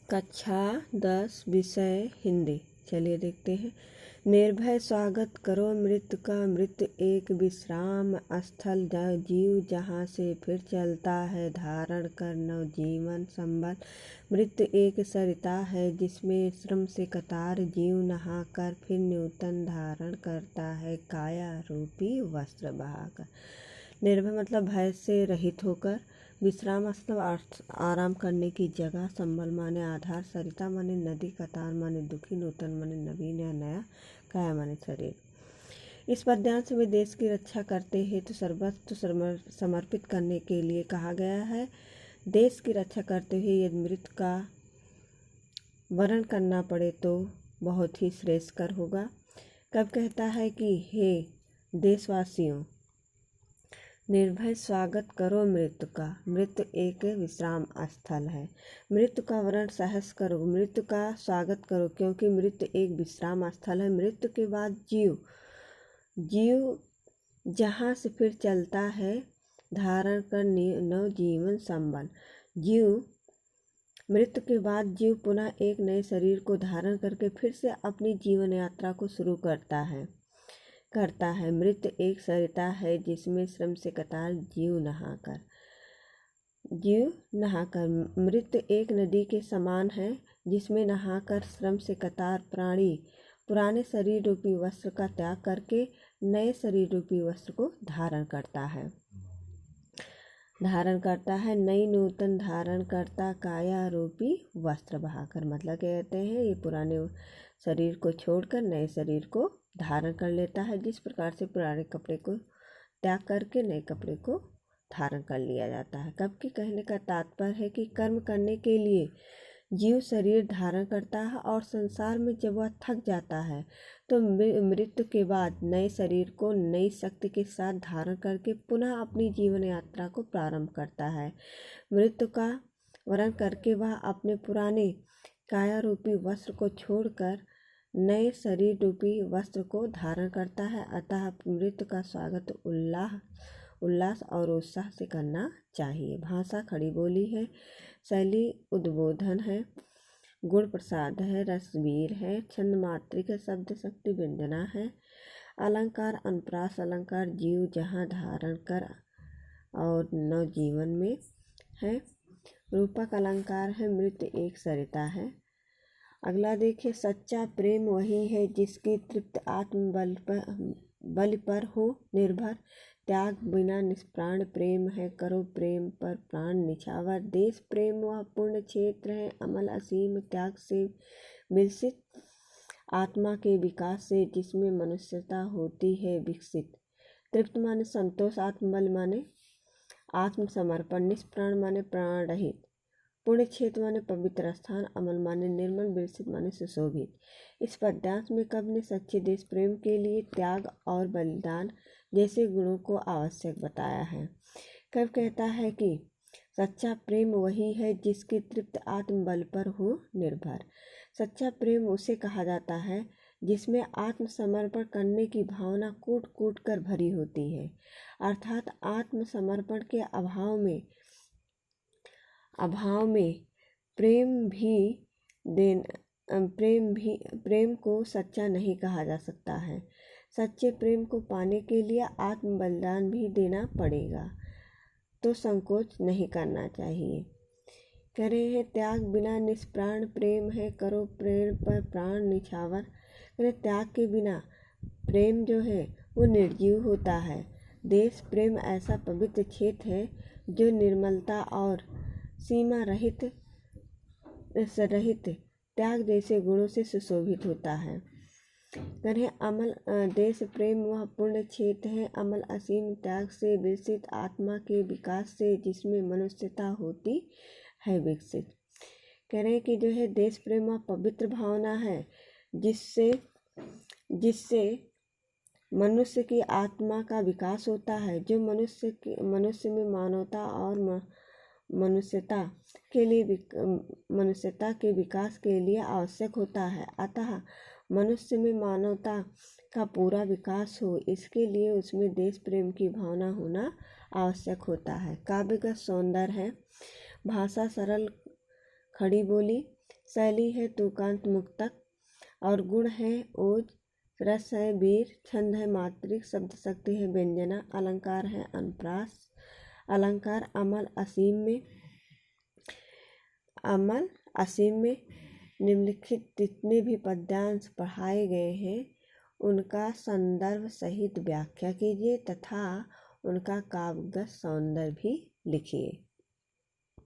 कक्षा 10 विषय हिंदी। चलिए देखते हैं। निर्भय स्वागत करो मृत्यु का, मृत्यु एक विश्राम स्थल, जीव जहाँ से फिर चलता है धारण कर नवजीवन संबल। मृत्यु एक सरिता है जिसमें श्रम से कतार, जीव नहा कर फिर नूतन धारण करता है काया रूपी वस्त्र बहाकर। निर्भय मतलब भय से रहित होकर, विश्राम स्थल आराम करने की जगह, संबल माने आधार, सरिता माने नदी, कतार माने दुखी, नूतन माने नवीन या नया, काया माने शरीर। इस पद्यांश में देश की रक्षा करते हेतु सर्वस्व समर्पित करने के लिए कहा गया है। देश की रक्षा करते हुए यदि मृत्यु का वर्ण करना पड़े तो बहुत ही श्रेयस्कर होगा। कब कहता है कि हे देशवासियों, निर्भय स्वागत करो मृत्यु का। मृत्यु एक विश्राम स्थल है। मृत्यु का वर्ण सहस करो, मृत्यु का स्वागत करो, क्योंकि मृत्यु एक विश्राम स्थल है। मृत्यु के बाद जीव जहाँ से फिर चलता है धारण कर नवजीवन संबल। मृत्यु के बाद जीव पुनः एक नए शरीर को धारण करके फिर से अपनी जीवन यात्रा को शुरू करता है। मृत्यु एक सरिता है जिसमें श्रम से कतार, जीव नहाकर। मृत्यु एक नदी के समान है जिसमें नहाकर श्रम से कतार प्राणी पुराने शरीर रूपी वस्त्र का त्याग करके नए शरीर रूपी वस्त्र को धारण करता है। नई नूतन धारण करता काया रूपी वस्त्र बहाकर। मतलब कहते हैं ये पुराने शरीर को छोड़कर नए शरीर को धारण कर लेता है। जिस प्रकार से पुराने कपड़े को त्याग करके नए कपड़े को धारण कर लिया जाता है। कब के कहने का तात्पर्य है कि कर्म करने के लिए जीव शरीर धारण करता है और संसार में जब वह थक जाता है तो मृत्यु के बाद नए शरीर को नई शक्ति के साथ धारण करके पुनः अपनी जीवन यात्रा को प्रारंभ करता है। मृत्यु का वर्ण करके वह अपने पुराने काया रूपी वस्त्र को छोड़कर नए शरीर रूपी वस्त्र को धारण करता है। अतः मृत्यु का स्वागत उल्लास और उत्साह से करना चाहिए। भाषा खड़ी बोली है, शैली उद्बोधन है, गुण प्रसाद है, रसवीर है, छंद मात्रिक है, शब्द शक्ति व्यंजना है, अलंकार अनुप्रास अलंकार, जीव जहाँ धारण कर और नवजीवन में है, रूपक अलंकार है, मृत्यु एक सरिता है। अगला देखिए, सच्चा प्रेम वही है जिसकी तृप्त आत्म बल पर हो निर्भर। त्याग बिना निष्प्राण प्रेम है, करो प्रेम पर प्राण निछावर। देश प्रेम वह पूर्ण क्षेत्र है, अमल असीम त्याग से विकसित। आत्मा के विकास से जिसमें मनुष्यता होती है विकसित। तृप्त माने संतोष, आत्मबल माने आत्मसमर्पण, निष्प्राण माने प्राण रहित, पुण्य क्षेत्र माने पवित्र स्थान, अमल माने निर्मल, विकसित माने सुशोभित। इस पद्यांश में कवि ने सच्चे देश प्रेम के लिए त्याग और बलिदान जैसे गुणों को आवश्यक बताया है। कवि कहता है कि सच्चा प्रेम वही है जिसकी तृप्त आत्म बल पर हो निर्भर। सच्चा प्रेम उसे कहा जाता है जिसमें आत्मसमर्पण करने की भावना कूट कूट कर भरी होती है। अर्थात आत्मसमर्पण के अभाव में प्रेम को सच्चा नहीं कहा जा सकता है। सच्चे प्रेम को पाने के लिए आत्म बलिदान भी देना पड़ेगा, तो संकोच नहीं करना चाहिए। कह रहे हैं त्याग बिना निष्प्राण प्रेम है, करो प्रेम पर प्राण निछावर। त्याग के बिना प्रेम जो है वो निर्जीव होता है। देश प्रेम ऐसा पवित्र क्षेत्र है जो निर्मलता और सीमा रहित त्याग जैसे गुणों से सुशोभित होता है। अमल देश प्रेम वह पूर्ण क्षेत्र है, अमल असीम त्याग से विकसित, आत्मा के विकास से जिसमें मनुष्यता होती है विकसित। कह रहे हैं कि जो है देश प्रेम वह पवित्र भावना है जिससे मनुष्य की आत्मा का विकास होता है, जो मनुष्य में मानवता और मनुष्यता के विकास के लिए आवश्यक होता है। अतः मनुष्य में मानवता का पूरा विकास हो, इसके लिए उसमें देश प्रेम की भावना होना आवश्यक होता है। काव्य का सौंदर्य है, भाषा सरल खड़ी बोली, शैली है तुकांत मुक्तक, और गुण है ओज, रस है वीर, छंद है मात्रिक, शब्द शक्ति है व्यंजना, अलंकार है अनुप्रास। अलंकार अमल असीम में निम्नलिखित जितने भी पद्यांश पढ़ाए गए हैं उनका संदर्भ सहित व्याख्या कीजिए तथा उनका काव्यगत सौंदर्य भी लिखिए।